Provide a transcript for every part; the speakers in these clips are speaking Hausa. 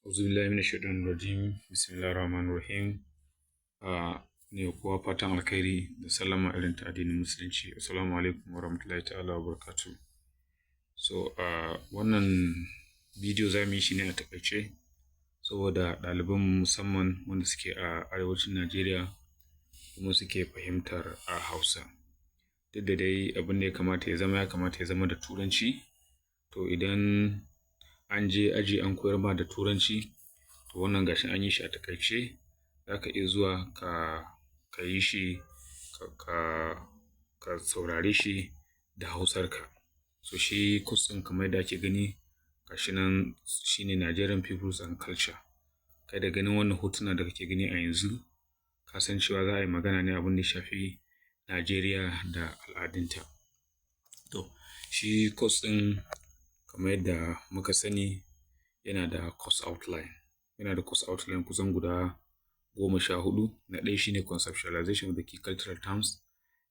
Auzubillahi minash shaitanir rajim. Bismillahir rahmanir rahim. Ne kuwa fatan alkhairi da sallama irin ta addinin musulunci. Assalamu alaikum wa rahmatullahi ta'ala wa barakatuh. So, wannan bidiyo za mu yi shi ne a takaice saboda ɗaliban musamman wanda suke a arewacin Najeriya kuma suke fahimtar a Hausa. Duk da dai abin da ya kamata ya zama da Turanci. To idan an je aji an koyar ma da Turanci, to wannan gashi an yi shi a takaice, za ka iya zuwa ka yi shi ka saurare shi da Hausarka. So shi course ɗin kamar yadda ake gani gashi nan shine Nigerian Peoples and Culture. Kai da ganin wannan hotuna da kake gani a yanzu, ka san cewa za a yi magana ne abin da ya shafi Najeriya da al'adunta. To shi course ɗin kamar yadda muka sani yana da course outline. Yana da course outline kusan guda 14. Na ɗaya shine conceptualization of the key cultural terms,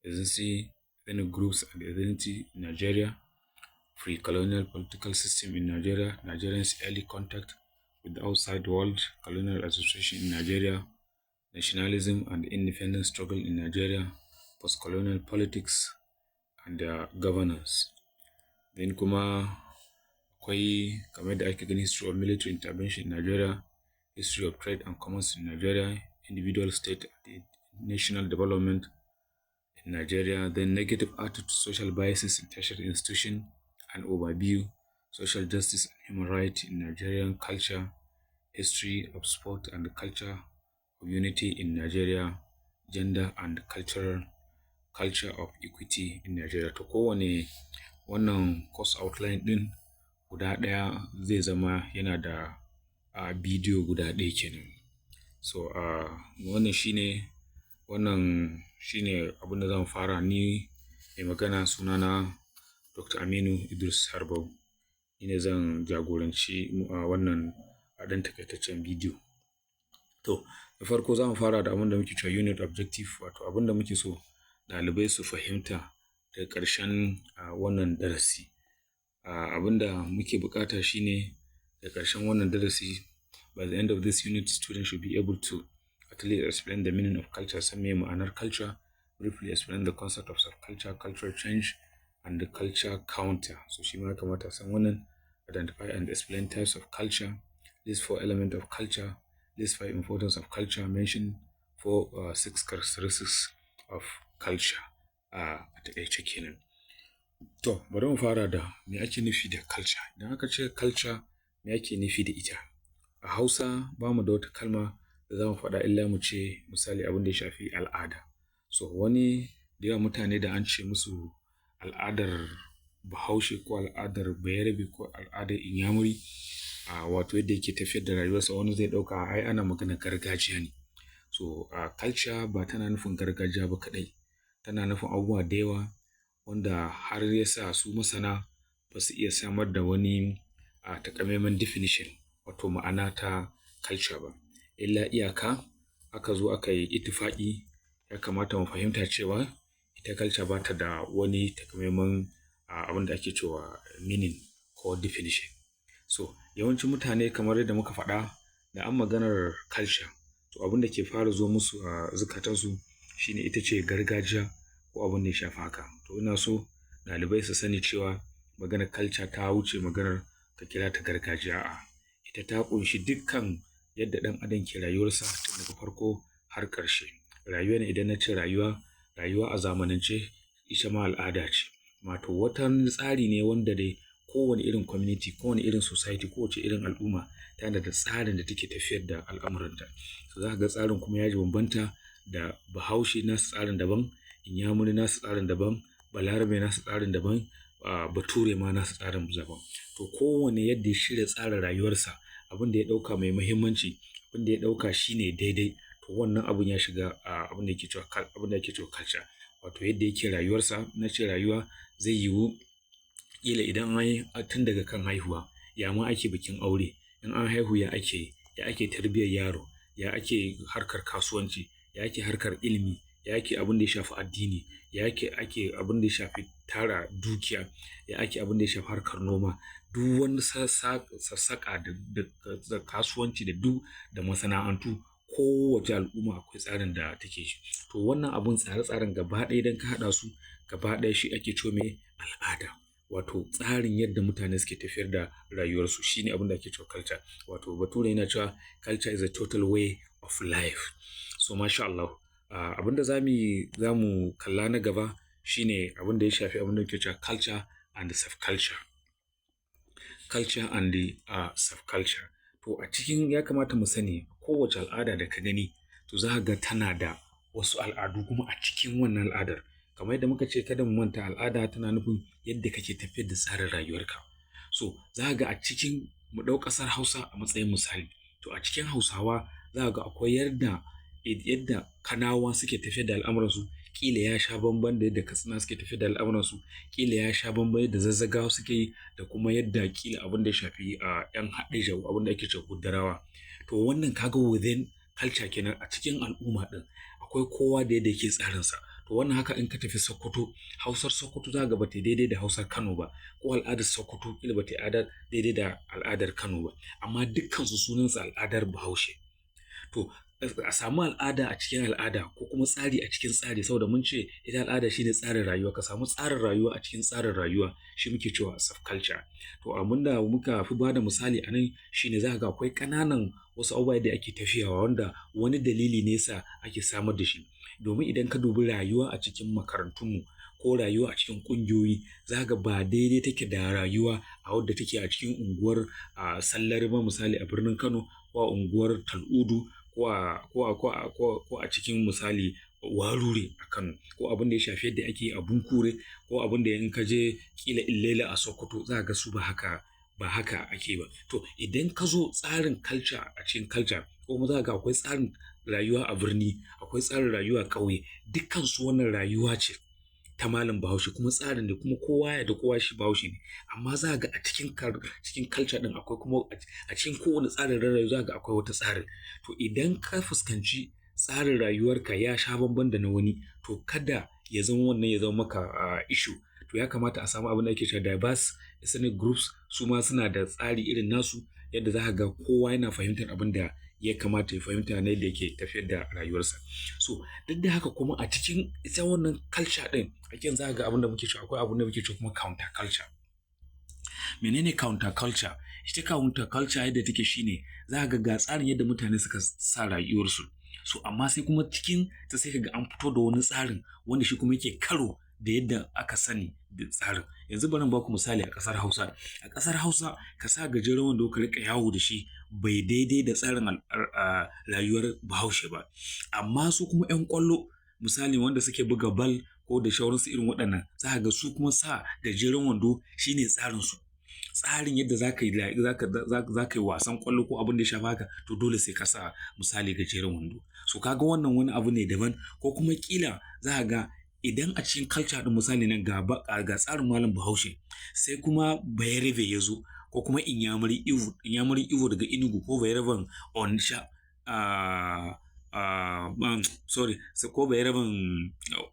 ethnicity, ethnic groups and identity in Nigeria, pre-colonial political system in Nigeria, Nigerians' early contact with the outside world, colonial association in Nigeria, nationalism and independence struggle in Nigeria, post-colonial politics and governance. Then kuma akwai kamar da ake gani history of military intervention in Nigeria, history of trade and commerce in Nigeria, individual state and national development in Nigeria, then negative attitude to social biases in tertiary institution and overview, social justice and human rights in Nigerian culture, history of sport and culture of unity in Nigeria, gender and culture of equity in Nigeria. To kowane wannan course outline din guda ɗaya zai zama yana da bidiyo guda ɗaya kenan. So wannan shine abin da zan fara. Ni mai magana sunana Dr. Aminu Idris Harbau. Ni ne zan jagoranci wannan ɗan takaitaccen bidiyo. To da farko za mu fara da abin da muke cewa unit objective, wato abin da muke so ɗalibai su fahimta daga ƙarshen wannan darasi. Abin da muke bukata shine da ƙarshen wannan darasi, by the end of this unit, students should be able to at least explain the meaning of culture, san me ma'anar culture, briefly explain the concept of subculture, cultural change, and the culture counter. So shi ma kamata san wannan, identify and explain types of culture, list 4 elements of culture, list 5 importance of culture, mention 6 characteristics of culture. A taƙaice kenan. To bari mu fara da me ake nufi da culture. Idan aka ce culture, me ake nufi da ita? A Hausa ba mu da wata kalma da za mu faɗa illa mu ce misali abin da ya shafi al'ada. So wani da yawa mutane da an ce musu al'adar Bahaushe ko al'adar Bayerabe ko al'adar Inyamuri, wato yadda yake tafiyar da rayuwarsa, wani zai ɗauka ai ana magana gargajiya ne. So culture ba tana nufin gargajiya ba kaɗai, tana nufin abubuwa da yawa wanda har ya sa su masana ba su iya samar da wani takamaiman definition, wato ma'ana ta culture ba. Illa iyaka aka zo aka yi ittifaqi, ya kamata mu fahimta cewa ita culture ba ta da wani takamaiman abin da ake cewa meaning ko definition. So yawancin mutane kamar yadda muka faɗa da an maganar culture, to abin da ke fara zo musu a zukatansu shine ita ce gargajiya ko abin da ya shafi haka. To ina so ɗalibai su sani cewa maganar culture ta wuce maganar ka kira ta gargajiya. Ita ta ƙunshi dukkan yadda ɗan adam ke rayuwarsa tun daga farko har ƙarshe. Rayuwa ne, idan na ce rayuwa a zamanance ita ma al'ada ce. Wato wata tsari ne wanda dai kowane irin community, kowane irin society, kowace irin al'umma tana da tsarin da take tafiyar da al'amuranta. So za ka ga tsarin kuma ya bambanta, da Bahaushe nasu tsarin daban, Inyamuri nasu tsarin daban, Balarabe nasu tsarin daban, Bature ma nasu tsarin daban. To kowane yadda ya shirya tsara rayuwarsa, abin da ya ɗauka mai muhimmanci, abin da ya ɗauka shine daidai, to wannan abin ya shiga abin da ake cewa culture. Wato yadda yake rayuwarsa. Na ce rayuwa zai yiwu kila idan an yi tun daga kan haihuwa, ya ma ake bikin aure, in an haihu ya ake tarbiyyar yaro, ya ake harkar kasuwanci, ya ake harkar ilimi, ya ake abin da ya shafi addini, ya ake abin da ya shafi tara dukiya, ya ake abin da ya shafi harkar noma. duk wani sassaƙa da kasuwanci da masana'antu, kowace al'umma akwai tsarin da take shi. To wannan abun tsare-tsaren gaba ɗaya idan ka haɗa su gaba ɗaya shi ake cewa me al'ada. Wato tsarin yadda mutane suke tafiyar da rayuwarsu shine abin da ake cewa culture. Wato bature yana cewa culture is a total way of life. So masha Allah. Abin da za mu kalla na gaba shine abin da ya shafi abin da ake cewa culture and self-culture. Culture and self-culture. To a cikin ya kamata mu sani kowace al'ada da ka gani to za ga tana da wasu al'adu kuma a cikin wannan al'adar. Kamar yadda muka ce kada mu manta al'ada tana nufin yadda kake tafiyar da tsarin rayuwarka. So za ga a cikin mu ɗau ƙasar Hausa a matsayin misali. To a cikin Hausawa za ga akwai yadda Kanawa suke tafiyar da al'amuransu ƙila ya sha bamban da yadda Katsina suke tafiyar da al'amuransu, ƙila ya sha bamban yadda Zazzagawa suke yi da kuma yadda ƙila abin da ya shafi ‘yan Haɗeja abin da ake cewa Kuddarawa. To wannan kaga within culture kenan a cikin al'umma ɗin akwai kowa da yadda yake tsarinsa. To wannan haka in ka tafi Sokoto, Hausar Sokoto za ga bata daidai da Hausar Kano ba, ko al'adar Sokoto ƙila bata daidai da al'adar Kano ba, amma dukkansu sunansu al'adar Bahaushe. To a samu al'ada a cikin al'ada ko kuma tsari a cikin tsari, saboda mun ce ita al'ada shine tsarin rayuwa, ka samu tsarin rayuwa a cikin tsarin rayuwa shi muke cewa self-culture. To abinda muka fi bada misali a nan shine za ga akwai ƙananan wasu abubuwa da ake tafiyawa wanda wani dalili ne yasa ake samar da shi. Domin idan ka dubi rayuwa a cikin makarantunmu ko rayuwa a cikin ƙungiyoyi za ga ba daidai take da rayuwa a wadda take a cikin unguwar Sallari ba misali a birnin Kano, ko a unguwar Tal'udu, ko a cikin misali Warure a Kano, ko abin da ya shafi yadda ake a Bunkure, ko abin da in ka je kila Illela a Sokoto za ga su ba haka ake ba. To idan ka zo tsarin culture a cikin culture, ko kuma za ga akwai tsarin rayuwa a birni, akwai tsarin rayuwa a ƙauye, dukkan su wannan rayuwa ce ta malam Bahaushe, kuma tsarin da kuma kowa da kowa shi Bahaushe ne. Amma za ga a cikin culture din akwai kuma a cikin kowane tsarin rayuwa za ga akwai wata tsarin. To idan ka fuskanci tsarin rayuwarka ya sha bamban da na wani, to kada ya zama wannan ya zama maka issue. To ya kamata a samu abin da ake cewa diverse ethnic groups, su ma suna da tsari irin nasu yadda za ga kowa yana fahimtar abin da ya kamata ya fahimta na yadda yake tafiyar da rayuwarsa. So duk da haka kuma a cikin ita wannan culture din ake za ga abin da muke cewa akwai abin da muke cewa kuma counter culture. Menene counter culture? Ita counter culture yadda take shine za ga tsarin yadda mutane suka sa rayuwarsu. So amma sai kuma cikin ta sai kaga an fito da wani tsarin wanda shi kuma yake karo da yadda aka sani da tsarin. Yanzu bari ba ku misali a ƙasar Hausa. A ƙasar Hausa ka sa gajeren wando ka riƙa yawo da shi bai daidai da tsarin rayuwar Bahaushe ba. Amma su kuma 'yan ƙwallo misali wanda suke buga bal ko da shauransu irin waɗannan, za ga su kuma sa gajeren wando shine tsarinsu. Tsarin yadda za ka yi wasan ƙwallo ko abin da ya shafa haka, to dole sai ka sa misali gajeren wando. So kaga wannan wani abu ne daban, ko kuma kila za ga idan a cikin culture din misali nan ga tsarin malam Bahaushe sai kuma Bayerabe ya zo, ko kuma Inyamuri Igbo daga Enugu, ko Bayeraben Onitsha ko Bayeraben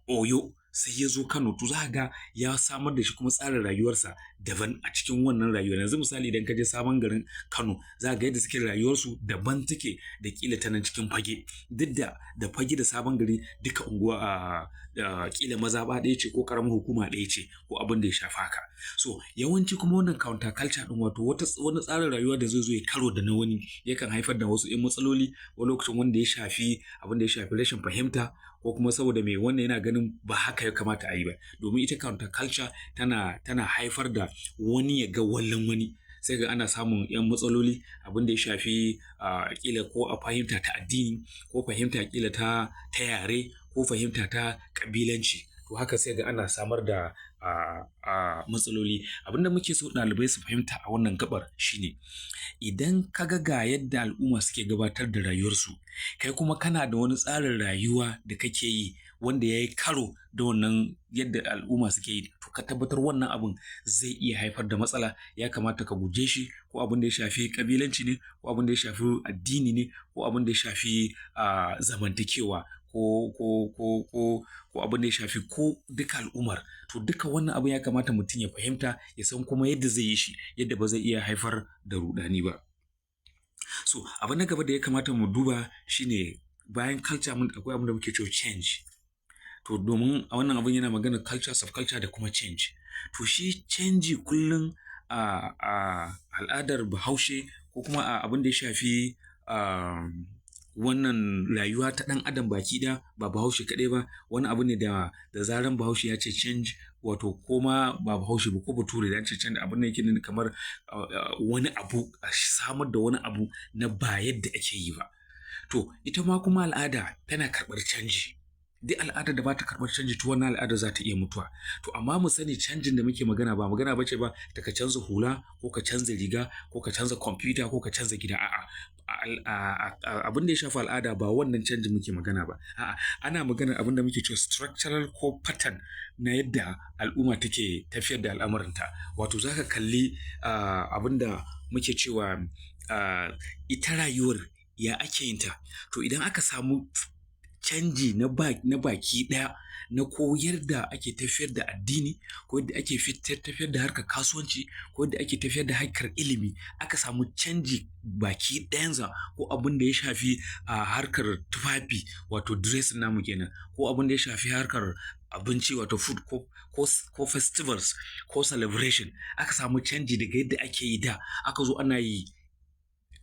Oyo sai ya zo Kano, to za ga ya samar da shi kuma tsarin rayuwarsa daban a cikin wannan rayuwar. Yanzu misali idan ka je sabon garin Kano za ga yadda suke rayuwarsu daban take da kila ta nan cikin Fage, duk da Fage da sabon gari duka unguwa kila mazaɓa ɗaya ce ko ƙaramin hukuma ɗaya ce ko abin da ya shafa haka. So yawanci kuma wannan counter culture ɗin wato wani tsarin rayuwa da zai zo ya karo da na wani yakan haifar da wasu 'yan matsaloli, wani lokacin wanda ya shafi abin da ya shafi rashin fahimta, ko kuma saboda mai wannan yana ganin ba haka ya kamata a yi ba. Domin ita counter culture tana haifar da wani ya ga wallan wani, sai ga ana samun 'yan matsaloli abin da ya shafi kila ko a fahimta ta addini, ko fahimta kila ta yare, ko fahimta ta kabilanci. To haka sai ga ana samar da matsaloli. Abin da muke so ɗalibai su fahimta a wannan gabar shine idan ka ga yadda al'umma suke gabatar da rayuwarsu, kai kuma kana da wani tsarin rayuwa da kake yi wanda ya yi karo da wannan yadda al'umma suke yi, to ka tabbatar wannan abin zai iya haifar da matsala. Ya kamata ka guje shi, ko abin da ya shafi kabilanci ne, ko abin da ya shafi addini ne, ko abin da ya shafi zamantakewa, ko abin da ya shafi ko duka al'ummar. To duka wannan abin ya kamata mutum ya fahimta, ya san kuma yadda zai yi shi, yadda ba zai iya haifar da rudani ba. So abu na gaba da ya kamata mu duba shine bayan culture akwai abin da muke cewa change. To domin a wannan abin yana magana culture, subculture da kuma change. To shi canji kullum a al'adar Bahaushe ko kuma a abin da ya shafi wannan rayuwa ta ɗan adam baki ɗaya, ba Bahaushe kaɗai ba, wani abu ne da zaran Bahaushe ya ce change, wato koma ba Bahaushe ba ko Bature da ya ce change, abin da yake nuna kamar wani abu, a samar da wani abu na ba yadda ake yi ba. To ita ma kuma al'ada tana karɓar canji. Duk al'adar da ba ta karɓar canji, to wannan al'adar za ta iya mutuwa. To amma mu sani canjin da muke magana ba magana bace ba da ka canza hula ko ka canza riga ko ka canza kwamfuta ko ka canza gida. A'a, abin da ya shafi al'ada ba wannan canjin muke magana ba. A'a, ana maganar abin da muke cewa structural ko pattern na yadda al'umma take tafiyar da al'amuranta. Wato za ka kalli abin da muke cewa ita rayuwar ya ake yin ta. To idan aka samu canji na baki ɗaya na koyar da ake tafiyar da addini, ko yadda ake tafiyar da harkar kasuwanci, ko yadda ake tafiyar da harkar ilimi, aka samu canji baki ɗayansa, ko abin da ya shafi harkar tufafi wato dressing namu kenan, ko abin da ya shafi harkar abinci wato food ko festivals ko celebration, aka samu canji daga yadda ake yi da aka zo ana yi,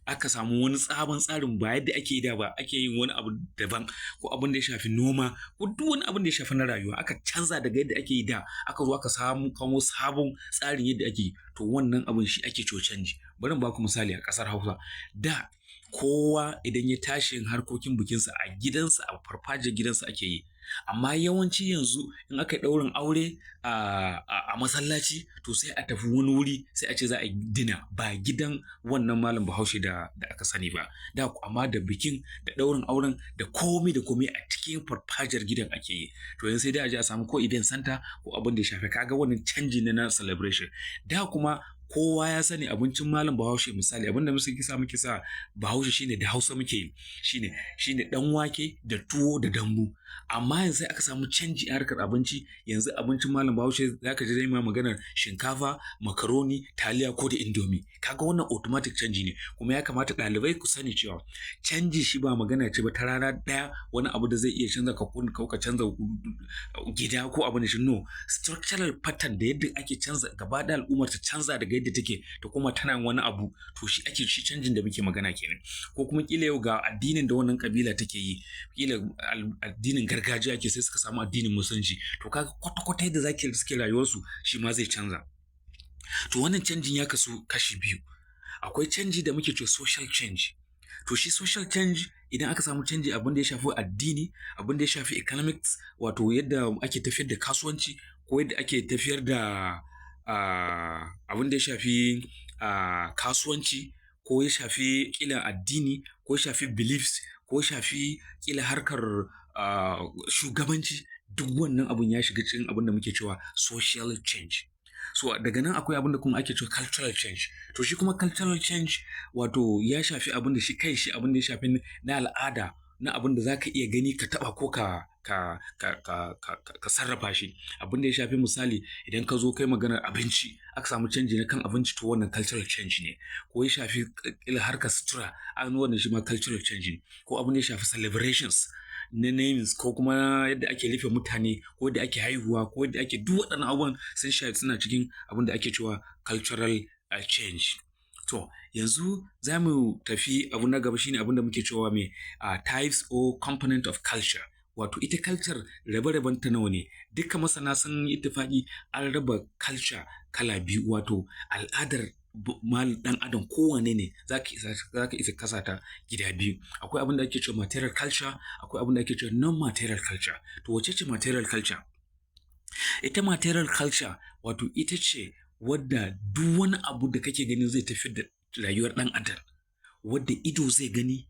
aka samu wani sabon tsarin ba yadda ake yi da ba, ake yin wani abu daban, ko abin da ya shafi noma ko duk wani abin da ya shafi na rayuwa aka canza daga yadda ake yi da, aka zo aka samu kawo sabon tsarin yadda ake yi. To wannan abin shi ake cewa canji. Bari in baku misali a ƙasar Hausa. Da kowa idan ya tashi yin harkokin bikinsa a gidansa, a farfajiyar gidansa ake yi. Amma yawanci yanzu in aka yi ɗaurin aure a masallaci, to sai a tafi wani wuri, sai a ce za a yi dina, ba gidan wannan malam Bahaushe da aka sani ba. Da amma da bikin da ɗaurin auren da komai a cikin farfajiyar gidan ake yi. To yanzu sai dai a je a samu ko event center ko abin da ya shafi, kaga wannan canji ne na celebration. Da kuma kowa ya sani abincin malam Bahaushe, misali abin da muke sa Bahaushe shine da Hausa muke yi, shine dan wake da tuwo da dambu. Amma yanzu aka samu canji a harkar abinci. Yanzu abincin malam Bahaushe zaka ji dai ma maganar shinkafa, makaroni, taliya ko da indomi. Kaga wannan automatic canji ne. Kuma ya kamata ɗalibai ku sani cewa canji shi ba magana ce ba ta rana ɗaya, wani abu da zai iya canza ka canza gida ko abin da shi. No, structural pattern da yadda ake canza gaba da al'ummar ta canza daga yadda take ta kuma tana wani abu, to shi canjin da muke magana kenan. Ko kuma kila yau ga addinin da wannan kabila take yi, kila addinin gargajiya ke, sai suka samu addinin musulunci, to kaga kwata-kwata yadda suke rayuwarsu shi ma zai canza. To wannan canjin ya kasu kashi biyu. Akwai canji da muke cewa social change. To shi social change, idan aka samu canji abin da ya shafi addini, abin da ya shafi economics, wato yadda ake tafiyar da kasuwanci, ko yadda ake tafiyar da abin da ya shafi kasuwanci, ko ya shafi kila addini, ko ya shafi beliefs, ko ya shafi kila harkar shugabanci, duk wannan abun ya shiga cikin abin da muke cewa social change. So daga nan akwai abin da kuma ake cewa cultural change. To shi kuma cultural change wato ya shafi abin da shi kai shi abin da ya shafi na al'ada, na abin da zaka iya gani ka taba ko ka sarrafa shi. Abin da ya shafi misali idan ka zo kai maganar abinci, aka samu canji na kan abinci, to wannan cultural change ne. Ko ya shafi kila harkar sutura, an wannan shi ma cultural change ne. Ko abin da ya shafi celebrations na names, ko kuma yadda ake rufe mutane, ko yadda ake haihuwa, ko yadda ake duk waɗannan abubuwan suna cikin abin da ake cewa cultural change. To yanzu za mu tafi abu na gaba, shine abin da muke cewa mai types or component of culture. Wato ita culture rabe-raben ta nawa ne? Duka masana sun yi ittifaqi an raba culture kala biyu, wato al'adar dan adam kowane ne zaka isa kasa ta gida biyu. Akwai abin da ake cewa material culture, akwai abin da ake cewa non-material culture. To wace ce material culture? Ita material culture wato ita ce wadda duk wani abu da kake gani zai tafiyar da rayuwar dan adam, wadda ido zai gani,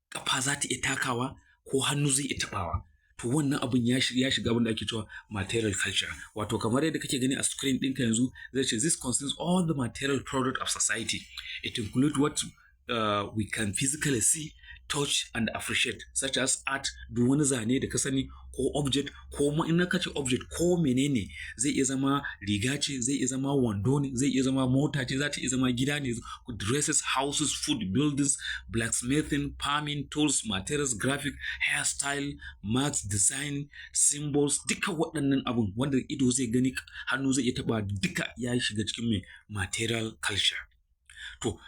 kafa za ta iya takawa, ko hannu zai iya tabawa. To wannan abin ya shiga abin da ake cewa material culture. Wato kamar yadda kake gani a screen ɗinka yanzu, zai ce this concerns all the material product of society. It includes what we can physically see, touch and appreciate, such as art, duk wani zane da ka sani, ko object, ko ma in ka ce object ko menene, zai iya zama riga ce, zai iya zama wando ne, zai iya zama mota ce, za ta iya zama gida ne, dresses, houses, food, buildings, blacksmithing, farming, tools, materials, graphic, hairstyle, marks, design, symbols, duka waɗannan abun wanda ido zai gani, hannu zai iya taɓa, duka ya shiga cikin mai material culture. To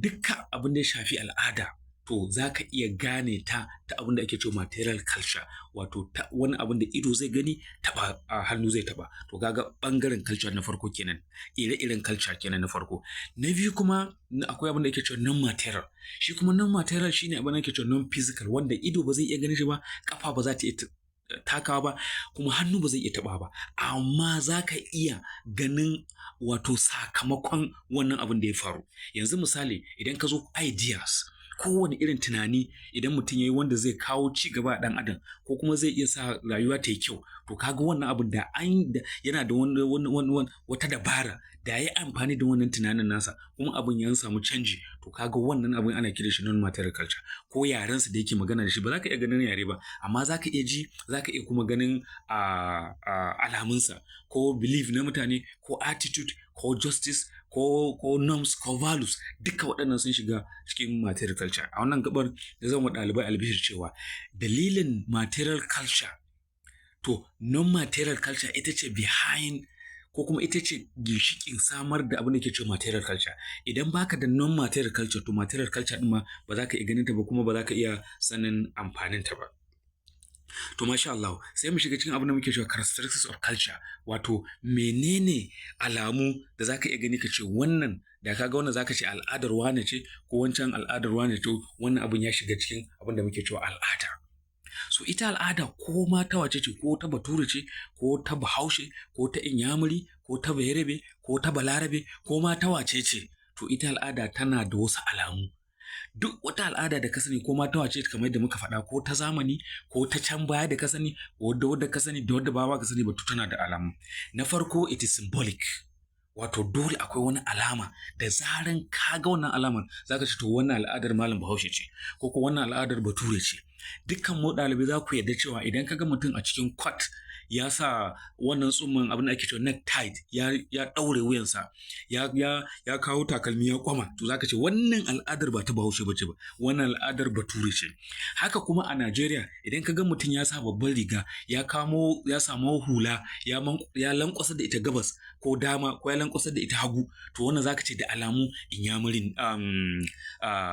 duka abin da ya shafi al'ada, to za ka iya gane ta abin da ake cewa material culture, wato ta wani abin da ido zai gani, taɓa hannu zai taɓa. To kaga ɓangaren culture na farko kenan, ire-iren culture kenan na farko. Na biyu kuma akwai abin da ake cewa non-material. Shi kuma non-material shine abin da ake cewa non-physical, wanda ido ba zai iya ganin shi ba, kafa ba za ta iya takawa ba, kuma hannu ba zai iya taɓa ba, amma za ka iya ganin wato sakamakon wannan abin da ya faru. Yanzu misali, idan ka zo ideas, kowane irin tunani idan mutum ya yi wanda zai kawo ci gaba a ɗan adam, ko kuma zai iya sa rayuwa ta yi kyau, to kaga wannan abin da yana da wata dabara da ya yi amfani da wannan tunanin nasa, kuma abin ya samu canji, to kaga wannan abin ana kira shi non-material culture. Ko yarensa da yake magana da shi ba za ka iya ganin yare ba, amma za ka iya ji, za ka iya kuma ganin alamunsa, ko belief na mutane, ko attitude, ko justice, ko norms, ko values, duka waɗannan sun shiga cikin material culture. A wannan gabar da zan wa ɗalibai albishir cewa dalilin material culture, to non-material culture ita ce behind, ko kuma ita ce ginshiƙin samar da abin da ke cewa material culture. Idan baka da non-material culture, to material culture ɗin ma ba za ka iya ganin ta ba, kuma ba za ka iya sanin amfanin ta ba. To masha Allah, sai mu shiga cikin abin da muke cewa characteristics of culture, wato menene alamu da za ka iya gani ka ce wannan, da ka ga wannan za ka ce al'adar wane ce, ko wancan al'adar wane, to wannan abin ya shiga cikin abin da muke cewa al'ada. So ita al'ada ko ma ta wace ce, ko ta Bature ce, ko ta Bahaushe, ko ta Inyamuri, ko ta Bayerabe, ko ta Balarabe, ko ma ta wace ce, to ita al'ada tana da wasu alamu. Duk wata al'ada da ka sani, ko ma ta wace kamar yadda muka faɗa, ko ta zamani, ko ta can baya da ka sani, ko wadda ka sani, da wadda ba ka sani ba, to tana da alamu. Na farko, it is symbolic, wato dole akwai wani alama da zaran ka ga wannan alamar za ka ce to wannan al'adar malam Bahaushe ce, ko wannan al'adar Bature ce. Dukkan mu ɗalibai za ku yarda cewa idan ka ga mutum a cikin kwat ya sa wannan tsumman abin da ake cewa necktie, ya ɗaure wuyansa, ya kawo takalmi ya kwama, to za ka ce wannan al'adar ba ta Bahaushe ba ce ba, wannan al'adar Bature ce. Haka kuma a Najeriya, idan ka ga mutum ya sa babban riga, ya samu hula, ya lankwasa da ita gabas ko dama, ko ya lankwasa da ita hagu, to wannan za ka ce da alamu Inyamurin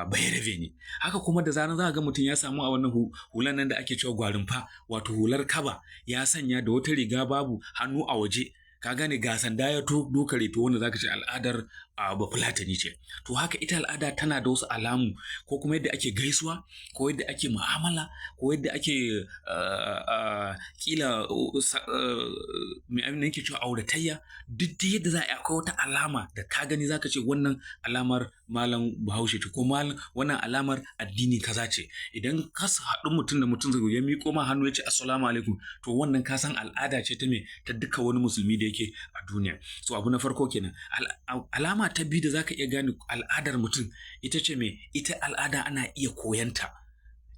Bayerabe ne. Haka kuma da zaran za ka ga mutum ya samu a wannan hulan nan da ake cewa gwarinfa, wato hular kaba, ya sanya da wata riga babu hannu a waje, ka gane ga sanda ya dokare, to wanda zaka ce al'adar Bafulatani ce. To haka ita al'ada tana da wasu alamu, ko kuma yadda ake gaisuwa, ko yadda ake mu'amala, ko yadda ake kila mai abin da yake cewa auratayya, duk da yadda za a akwai wata alama da ka gani zaka ce wannan alamar malam Bahaushe ce, ko wannan alamar addini kaza ce. Idan ka haɗu mutum da mutum zai ya miƙo ma hannu ya ce assalamu alaikum, to wannan ka san al'ada ce ta duka wani musulmi da yake a duniya. So abu na farko kenan. Alama ta biyu da zaka iya gane al'adar mutum ita ce ita al'ada ana iya koyanta.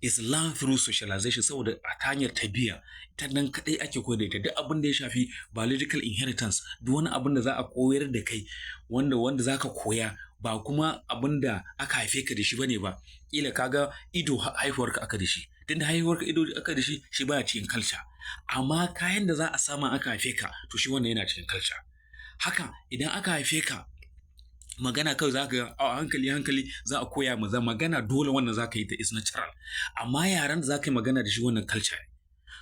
Is learned through socialization, saboda a ta hanyar tabiya ta nan kadai ake koyar da ita. Duk abin da ya shafi biological inheritance, duk wani abin da za a koyar da kai, wanda zaka koya, ba kuma abin da aka haife ka da shi bane ba. Kila kaga ido haihuwarka aka da shi, tunda haihuwarka ido aka da shi baya cikin culture. Amma kayan da za a sama aka haife ka, to shi wannan yana cikin culture. Haka idan aka haife ka, magana kawai za ka ga a hankali za a koya maza magana, dole wannan za ka yi ta is natural, amma yaran da za ka yi magana da shi wannan culture.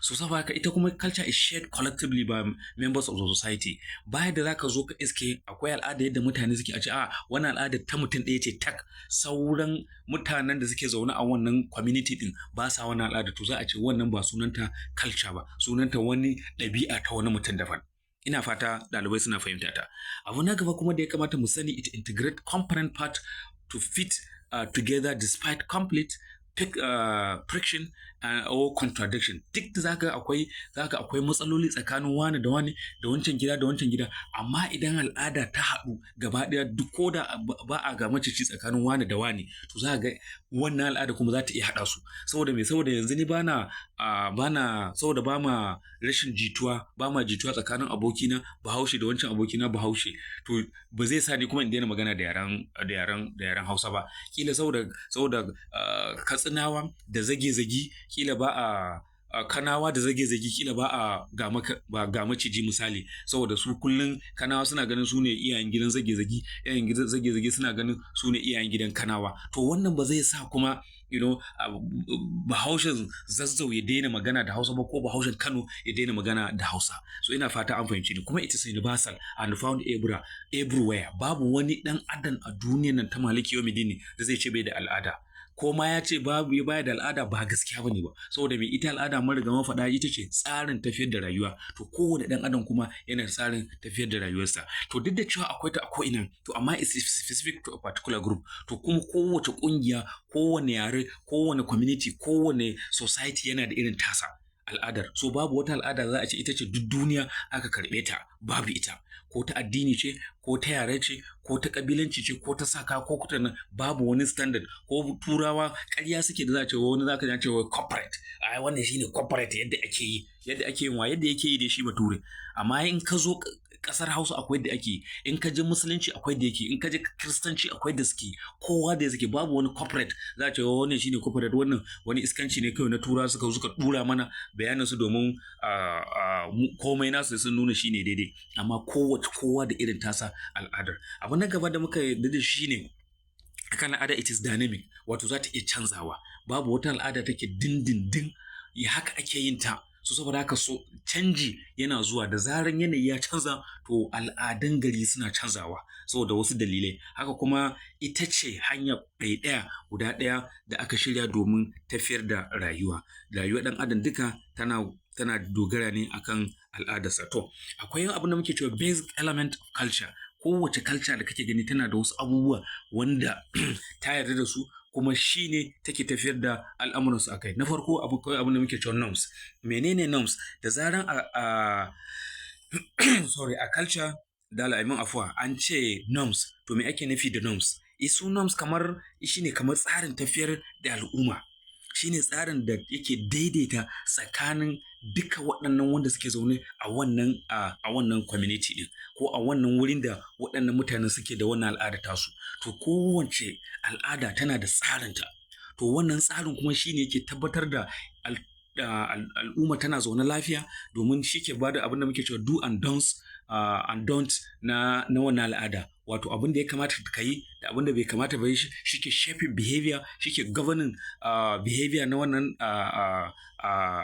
So saboda haka ita kuma culture is shared collectively by members of the society. Bayan da za ka zo ka iske akwai al'ada yadda mutane suke a ce wannan al'ada ta mutum ɗaya ce tak, sauran mutanen da suke zaune a wannan community din ba sa wannan al'ada, to za a ce wannan ba sunanta culture ba, sunanta wani ɗabi'a ta wani mutum daban. Ina fata ɗalibai suna fahimta ta. Abu na gaba kuma da ya kamata mu sani, it integrate component part to fit together despite complete friction or contradiction. Duk da zaka akwai matsaloli tsakanin wani da wani, da wancan gida da wancan gida, amma idan al'ada ta haɗu gaba ɗaya duk ko da ba a ga maciji tsakanin wani da wani, to za ga wannan al'ada kuma za ta iya haɗa su. Saboda me? Saboda yanzu ni saboda ba ma jituwa tsakanin abokina Bahaushe da wancan abokina Bahaushe, to ba zai sa ni kuma in daina magana da yaren Hausa ba. Kila saboda Katsinawa da zage-zage, kila ba a Kanawa da zage-zage, kila ba a ga maciji misali, saboda su kullum Kanawa suna ganin su ne iyayen gidan zage-zage, iyayen gidan zage-zage suna ganin su ne iyayen gidan Kanawa. To wannan ba zai sa kuma Bahaushen Zazzau ya daina magana da Hausa ba, ko Bahaushen Kano ya daina magana da Hausa. So ina fata an fahimci ni. Kuma it is universal and found everywhere. Babu wani dan adam a duniyar nan ta maliki yawmiddin da zai ce bai da al'ada. Ko ma ya ce baya da al'ada, ba gaskiya bane ba. Saboda me? Ita al'ada mun riga mun faɗa ita ce tsarin tafiyar da rayuwa. To kowane dan adam kuma yana da tsarin tafiyar da rayuwarsa. To duk da cewa akwai ta a ko'ina, to amma it's specific to a particular group. To kuma kowace kungiya, kowane yare, kowane community, kowane society yana da irin tasa al'adar. So babu wata al'ada za a ce ita ce duk duniya aka karɓe ta, babu ita. Ko ta addini ce, ko ta yare ce, ko ta kabilanci ce, ko ta saka, ko ta babu wani standard. Ko Turawa ƙarya suke da za a ce wani za ka ce corporate, wannan shine corporate yadda ake yin yadda yake yi da shi Bature. Amma in ka zo ƙasar Hausa akwai da ake, in ka je Musulunci akwai da yake, in ka je Kiristanci akwai da suke, kowa da suke. Babu wani corporate za a ce wannan shine corporate, wannan wani iskanci ne kawai na Turawa suka dura mana bayanin su domin komai nasu sun nuna shine daidai. Amma kowa da irin tasa al'adar. Abu na gaba da muka yarda da shi ne akan al'ada, it is dynamic, wato za ta iya canzawa. Babu wata al'ada take dindindin, haka ake yin ta. So saboda haka canji yana zuwa da zaran yanayi ya canza, to al'adun gari suna canzawa saboda wasu dalilai. Haka kuma ita ce hanya guda ɗaya da aka shirya domin tafiyar da rayuwa. Rayuwar ɗan adam duka tana dogara ne akan al'adarsa. To akwai abin da muke cewa basic element of culture. Kowace culture da kake gani tana da wasu abubuwa wanda ta yarda da su, kuma shi ne take tafiyar da al'amuransu a kai. Na farko akwai abin da muke cewa norms. Menene norms? Da zaran a culture da al'aimin afuwa an ce norms, to me ake nufi da norms? Su norms shine kamar tsarin tafiyar da al'umma. Shine tsarin da yake daidaita tsakanin duka waɗannan wanda suke zaune a wannan community din, ko a wannan wurin da waɗannan mutane suke da wannan al'ada tasu. To kowace al'ada tana da tsarinta. To wannan tsarin kuma shine yake tabbatar da al'umma tana zaune lafiya, domin shi ke bada abin da muke cewa do and don't na wannan al'ada. Wato abin da ya kamata ka yi da abin da bai kamata ba, shi ke shaping behavior, shi ke governing behavior na wannan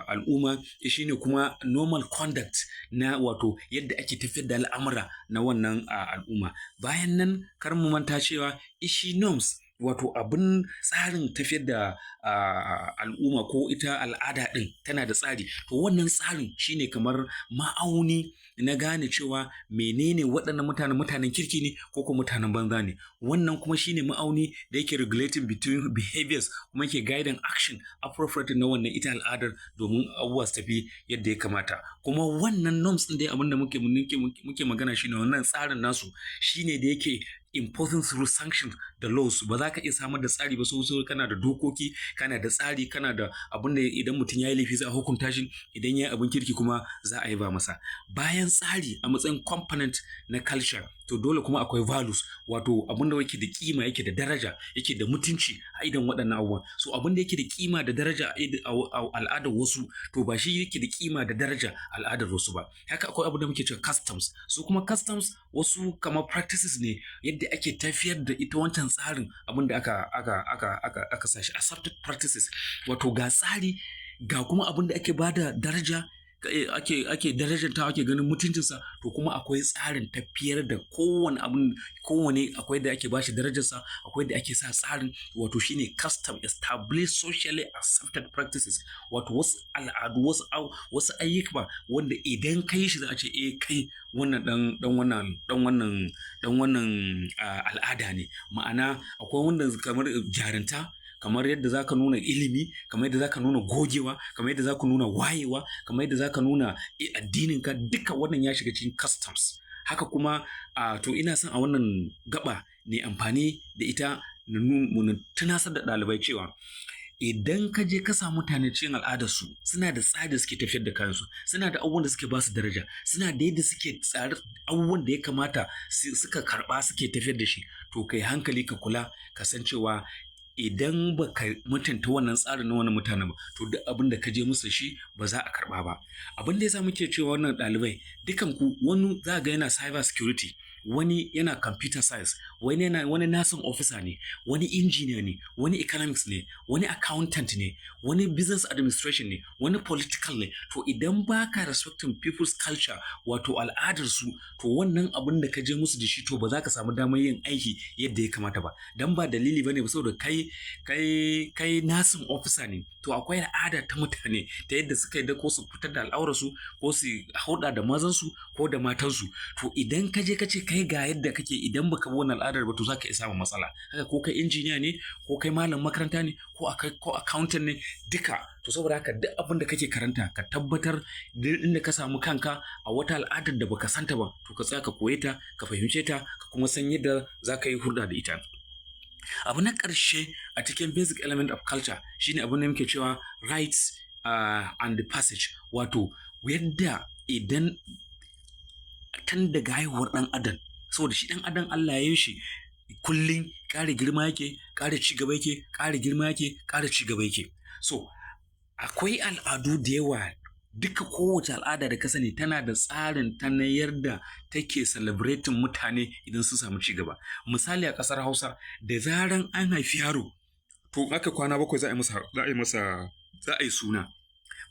al'umma. Shi ne kuma normal conduct na wato yadda ake tafiyar da al'amura na wannan al'umma. Bayan nan kar mu manta cewa shi norms, wato abin tsarin tafiyar da al'umma ko ita al'ada ɗin tana da tsari. To wannan tsarin shine kamar ma'auni na gane cewa menene waɗannan mutanen kirki ne ko kuma mutanen banza ne. Wannan kuma shine ma'auni da yake regulating between behaviors, kuma yake guiding action appropriate na wannan ita al'adar, domin abubuwa su tafi yadda ya kamata. Kuma wannan norms ɗin dai abin da muke magana shine wannan tsarin nasu shine da yake imposing through sanctions da laws. Ba za ka iya samar da tsari ba sosai, kana da dokoki, kana da tsari, kana da abin da idan mutum ya yi laifi za a hukunta shi, idan ya yi abin kirki kuma za a yi ba masa. Bayan tsari a matsayin component na culture, to dole kuma akwai values, wato abin da yake da kima, yake da daraja, yake da mutunci a idan waɗannan abubuwan. So abin da yake da kima da daraja a al'adar wasu, to ba shi yake da kima da daraja a al'adar wasu ba. Haka akwai abin da muke cewa customs. So kuma customs wasu kamar practices ne, yadda ake tafiyar da ita wancan tsarin, abin da aka sashi accepted practices. Wato ga tsari, ga kuma abin da ake bada daraja, ake darajanta, ake ganin mutuncinsa. To kuma akwai tsarin tafiyar da kowane akwai da ake bashi darajarsa, akwai da ake sa tsarin, wato shine custom, established socially accepted practices. Wato wasu al'adu, wasu ayyuka wanda idan kai shi za a ce kai wannan dan wannan al'ada ne. Ma'ana akwai wanda kamar jarinta, kamar yadda zaka nuna ilimi, kamar yadda zaka nuna gogewa, kamar yadda zaka nuna wayewa, kamar yadda zaka nuna addininka, duka wannan ya shiga cikin customs. Haka kuma to ina son a wannan gaba ne amfani da ita na tunasar da ɗalibai cewa idan ka je ka samu mutane cikin al'adarsu suna da tsari da suke tafiyar da kansu, suna da abubuwan da suke ba su daraja, suna da yadda suke tsari abubuwan da ya kamata suka karɓa suke tafiyar da shi, to kai hankali ka kula ka san cewa idan ba ka mutunta wannan tsarin na wani mutane ba, to duk abin da ka je musu shi ba za a karɓa ba. Abin da ya sa muke cewa wannan ɗalibai dukanku, wani za ga yana cyber security, wani yana computer science, wani nursing officer ne, wani engineer ne, wani economics ne, wani accountant ne, wani business administration ne, wani political ne. To idan ba ka respecting people's culture, wato al'adarsu, to wannan abin da ka je musu da shi to ba za ka samu damar yin aiki yadda ya kamata ba. Dan ba dalili bane ba saboda kai nursing officer ne, to akwai al'ada ta mutane ta yadda suka yi da ko su fitar da al'aurarsu ko su hauɗa da mazansu ko da matansu. To idan ka je ka ce kai ga yadda kake, idan baka bi wannan al'adar ba to za ka iya samun matsala. Haka ko kai injiniya ne, ko kai malam makaranta ne, ko accountant ne, duka. To saboda haka duk abin da kake karanta ka tabbatar duk inda ka samu kanka a wata al'adar da baka santa ba, to ka tsaya ka koye ta, ka fahimce ta, ka kuma san yadda za ka yi hulɗa da ita. Abu na ƙarshe a cikin basic element of culture shine abin da muke cewa rites and the passage, wato yadda idan tun daga haihuwar ɗan adam, saboda shi ɗan adam Allah ya yi shi kullum ƙara girma yake, ƙara ci gaba yake, ƙara girma yake, ƙara ci gaba yake. So akwai al'adu da yawa, duka kowace al'ada da ka sani tana da tsarin ta na yadda take celebrating mutane idan sun samu ci gaba. Misali a ƙasar Hausa, da zaran an haifi yaro, to aka kwana 7 za a yi suna.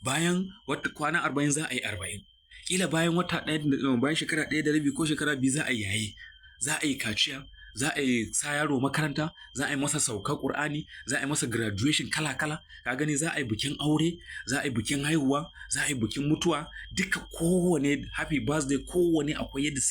Bayan kwana 40 za a yi 40. Kila bayan wata ɗaya, bayan shekara 1 da rabi ko shekara 2 za a yi yaye, za a yi kaciya, za a yi sa yaro makaranta, za a yi masa saukar Ƙur'ani, za a yi masa graduation kala-kala, ka gani, za a yi bikin aure, za a yi bikin haihuwa, za a yi bikin mutuwa, duka kowane happy birthday, kowane akwai yadda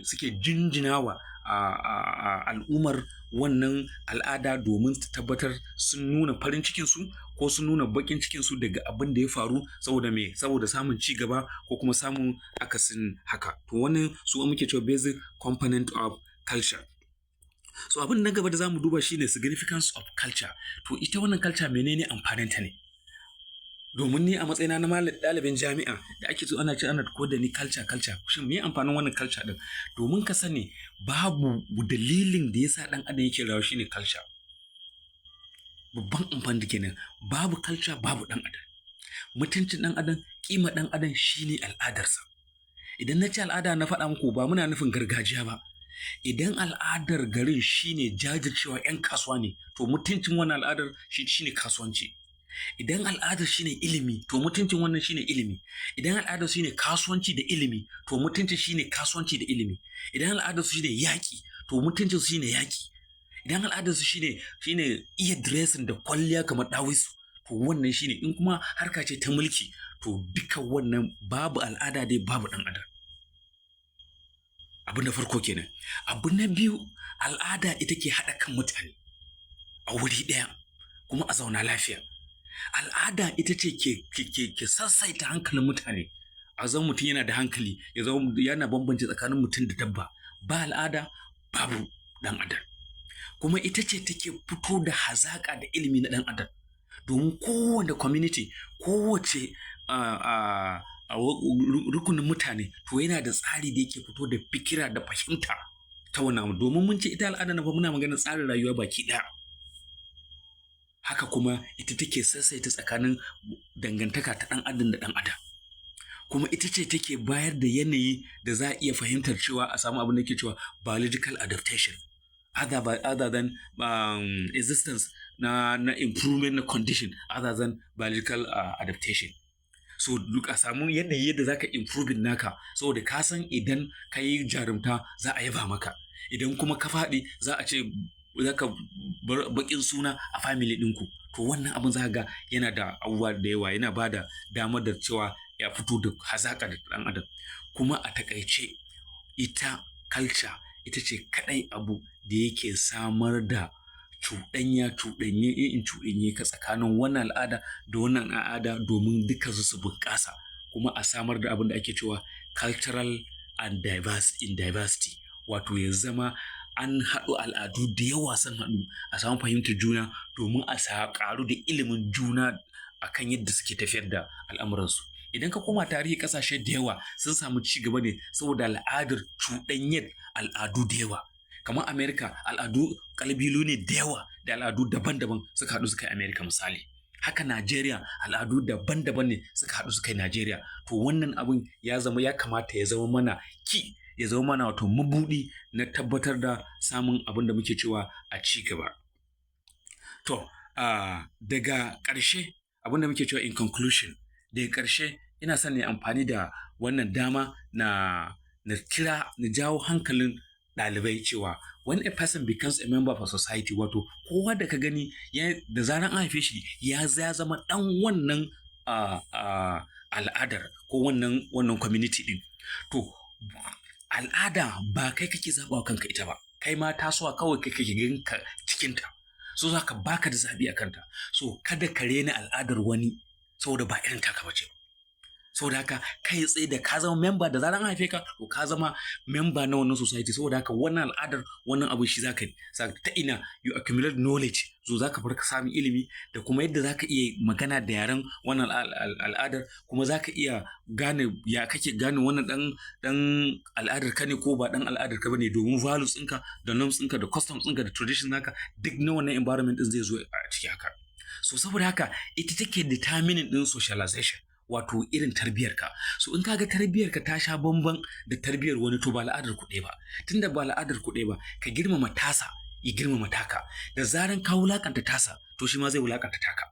suke jinjinawa a al'ummar wannan al'ada domin su tabbatar sun nuna farin cikinsu ko sun nuna baƙin cikinsu daga abin da ya faru, saboda samun ci gaba ko kuma samun akasin haka. To wannan su muke cewa basic component of culture. So abin na gaba da zamu duba shine significance of culture. To ita wannan culture menene amfaninta ne? Domin ni a matsayina na ɗalibin jami'a da ake so ana koyar da ni culture, shin me amfanin wannan culture din? Domin ka sani babu dalilin da yasa ɗan adam yake rayuwa shine culture. Babban amfani da kenan, babu culture babu ɗan adam. Mutuncin ɗan adam, kima ɗan adam shine al'adarsa. Idan na ce al'ada na faɗa muku ba muna nufin gargajiya ba. Idan al'adar garin shine jajircewa 'yan kasuwa ne, to mutuncin wannan al'adar shine kasuwanci. Idan al'adar shine ilimi, to mutuncin wannan shine ilimi. Idan al'adar shine kasuwanci da ilimi, to mutuncin shine kasuwanci da ilimi. Idan al'adar su shine yaƙi, to mutuncin su shine yaƙi. Idan al'adar su shine iya dressing da kwalliya kamar dawisu, to wannan shine. In kuma harka ce ta mulki, to duka wannan babu al'ada dai babu ɗan adam. Abu na farko kenan. Abu na biyu, al'ada ita ke haɗa kan mutane a wuri ɗaya kuma a zauna lafiya. Al'ada ita ce ke sassaita hankalin mutane. A zan mutum yana da hankali, yana bambance tsakanin mutum da dabba. Ba al'ada babu ɗan adam. Kuma ita ce take fito da hazaƙa da ilimi na ɗan adam. Domin kowane community, kowace rukunin mutane, to yana da tsari da yake fito da fikira da fahimta ta wannan. Domin mun ce ita al'ada na fa muna maganar tsarin rayuwa baki ɗaya. Haka kuma ita take sassaita tsakanin dangantaka ta ɗan adam da ɗan adam. Kuma ita ce take bayar da yanayi da za a iya fahimtar cewa a samu abin da ke cewa biological adaptation, other than existence na improvement na condition other than biological adaptation. So duk a samu yanayi yadda za ka improving naka, saboda ka san idan ka yi jarumta za a yaba maka, idan kuma ka faɗi za a ce za ka bar baƙin suna a family ɗinku. To wannan abin za ga yana da abubuwa da yawa, yana ba da damar da cewa ya fito da hazaƙa da ɗan adam. Kuma a taƙaice ita culture ita ce kaɗai abu da yake samar da cuɗanye ka tsakanin wannan al'ada da wannan al'ada domin duka su bunƙasa, kuma a samar da abin da ake cewa cultural and diversity, wato ya zama an haɗu al'adu da yawa sun haɗu a samu fahimtar juna domin a ƙaru da ilimin juna akan yadda suke tafiyar da al'amuransu. Idan ka koma tarihi ƙasashe da yawa sun samu ci gaba ne saboda al'adar cuɗanyar al'adu da yawa. Kamar Amerika, ƙabilu ne da yawa da al'adu daban-daban suka haɗu suka yi Amerika misali. Haka Najeriya, al'adu daban-daban ne suka haɗu suka yi Najeriya. To wannan abin ya kamata ya zama mana ya zama mana wato mabuɗi na tabbatar da samun abin da muke cewa a ci gaba. To, daga ƙarshe abin da muke cewa in conclusion, daga ƙarshe ina son na amfani da wannan dama na jawo hankalin ɗalibai cewa when a person becomes a member of a society, wato kowa da ka gani da zaran an haife shi ya zama ɗan wannan al'adar ko wannan community ɗin. To al'ada ba kai kake zaɓa kanka ita ba, kai ma tasowa kawai kai kake ganka cikinta, so za ka baka da zaɓi a kanta. So kada ka rena al'adar wani saboda ba irin taka bace. Saboda haka kai tsaye da ka zama member da zaran an haife ka, to ka zama member na wannan society. Saboda haka wannan al'adar, wannan abu shi zaka yi. Ta ina you accumulate knowledge, so zaka farka samun ilimi da kuma yadda zaka iya magana da yaren wannan al'adar, kuma zaka iya gane ya kake gane wannan dan al'adar ka ne ko ba dan al'adar ka bane, domin values ɗinka da norms ɗinka da customs ɗinka da tradition naka duk na wannan environment ɗin zai zo a ciki haka. So saboda haka ita take determining ɗin socialization, wato irin tarbiyarka. So in kaga tarbiyarka ta sha bamban da tarbiyar wani, to ba al'adar ku ɗaya ba. Tunda ba al'adar ku ɗaya ba, ka girmama tasa, ya girmama taka. Da zaran ka wulakanta tasa, to shi ma zai wulakanta taka.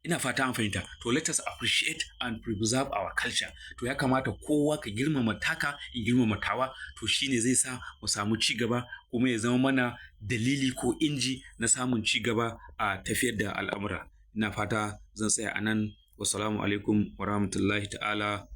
Ina fata an fahimta. To let us appreciate and preserve our culture. To ya kamata kowa ka girmama taka, in girmama tawa, to shine zai sa mu samu ci gaba, kuma ya zama mana dalili ko inji na samun ci gaba a tafiyar da al'amura. Ina fata zan tsaya a nan. Wassalamu alaikum wa rahmatullahi ta'ala.